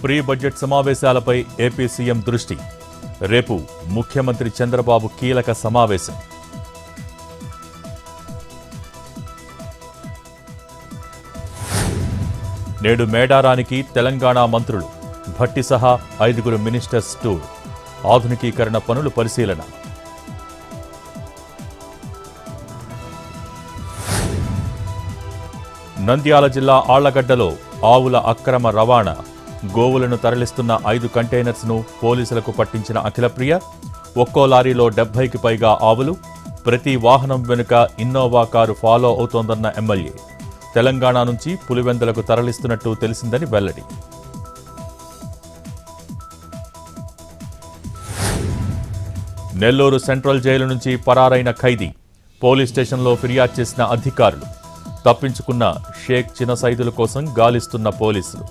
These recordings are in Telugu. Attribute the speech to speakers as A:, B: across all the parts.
A: ప్రీ బడ్జెట్ సమావేశాలపై ఏపీ సీఎం దృష్టి. రేపు ముఖ్యమంత్రి చంద్రబాబు కీలక సమావేశం. నేడు మేడారానికి తెలంగాణ మంత్రులు. భట్టి సహా 5 మినిస్టర్స్ టూర్. ఆధునికీకరణ పనులు పరిశీలన. నంద్యాల జిల్లా ఆళ్లగడ్డలో ఆవుల అక్రమ రవాణా. గోవులను తరలిస్తున్న 5 కంటైనర్స్ను పోలీసులకు పట్టించిన అఖిలప్రియ. ఒక్కో లారీలో 70కి పైగా ఆవులు. ప్రతి వాహనం వెనుక ఇన్నోవా కారు ఫాలో అవుతోందన్న ఎమ్మెల్యే. తెలంగాణ నుంచి పులివెందులకు తరలిస్తున్నట్టు తెలిసిందని వెల్లడి. నెల్లూరు సెంట్రల్ జైలు నుంచి పరారైన ఖైదీ. పోలీస్ స్టేషన్లో ఫిర్యాదు చేసిన అధికారులు. తప్పించుకున్న షేక్ చినసైదుల కోసం గాలిస్తున్న పోలీసులు.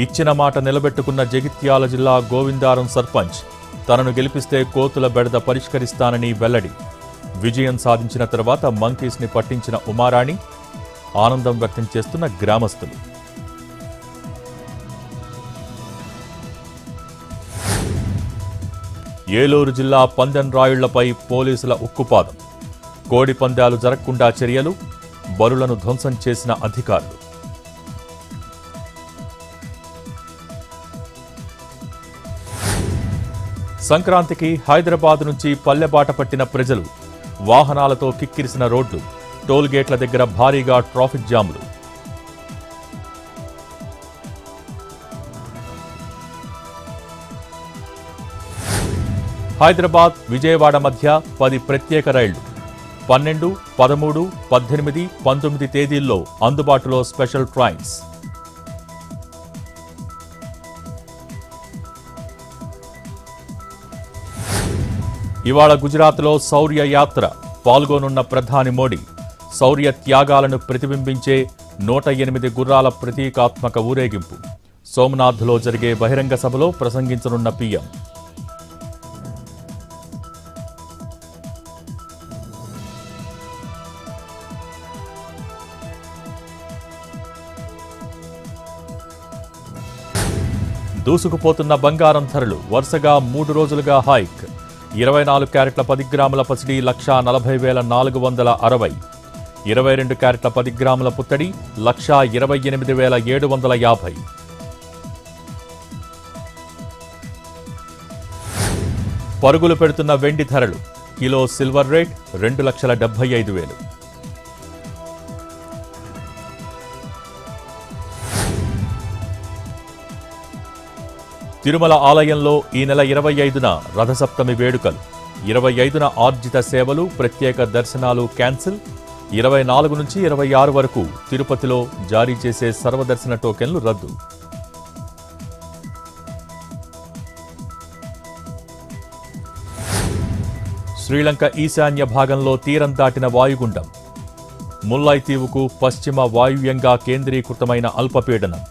A: ఇచ్చిన మాట నిలబెట్టుకున్న జగిత్యాల జిల్లా గోవిందారం సర్పంచ్. తనను గెలిపిస్తే కోతుల బెడద పరిష్కరిస్తానని వెల్లడి. విజయం సాధించిన తర్వాత మంకీస్ని పట్టించిన ఉమారాణి. ఆనందం వ్యక్తం చేస్తున్న గ్రామస్తులు. ఏలూరు జిల్లా పందెంరాయుళ్లపై పోలీసుల ఉక్కుపాదం. కోడి పందాలు జరగకుండా చర్యలు. బరులను ధ్వంసం చేసిన అధికారులు. సంక్రాంతికి హైదరాబాద్ నుంచి పల్లెబాట పట్టిన ప్రజలు. వాహనాలతో కిక్కిరిసిన రోడ్లు. టోల్గేట్ల దగ్గర భారీగా ట్రాఫిక్ జాములు. హైదరాబాద్ విజయవాడ మధ్య 10 ప్రత్యేక రైళ్లు. 12, 13, 18, 19 తేదీల్లో అందుబాటులో స్పెషల్ ట్రైన్స్. ఇవాళ గుజరాత్లో శౌర్య యాత్ర. పాల్గొనున్న ప్రధాని మోడీ. శౌర్య త్యాగాలను ప్రతిబింబించే 108 గుర్రాల ప్రతీకాత్మక ఊరేగింపు. సోమనాథ్లో జరిగే బహిరంగ సభలో ప్రసంగించనున్న పీఎం. దూసుకుపోతున్న బంగారం ధరలు. వరుసగా 3 రోజులుగా హైక్. 24 క్యారెట్ల 10 గ్రాముల పసిడి 1,40,460. 22 క్యారెట్ల 10 గ్రాముల పుత్తడి 1,28,750. పరుగులు పెడుతున్న వెండి ధరలు. Kilo silver rate 2,75,000. తిరుమల ఆలయంలో ఈ నెల 25న రథసప్తమి వేడుకలు. 25న ఆర్జిత సేవలు, ప్రత్యేక దర్శనాలు క్యాన్సిల్. 24 నుంచి 26 వరకు తిరుపతిలో జారీ చేసే సర్వదర్శన టోకెన్లు రద్దు. శ్రీలంక ఈశాన్య భాగంలో తీరం దాటిన వాయుగుండం. ముల్లాయ్ దీవుకు పశ్చిమ వాయువ్యంగా కేంద్రీకృతమైన అల్పపీడనం.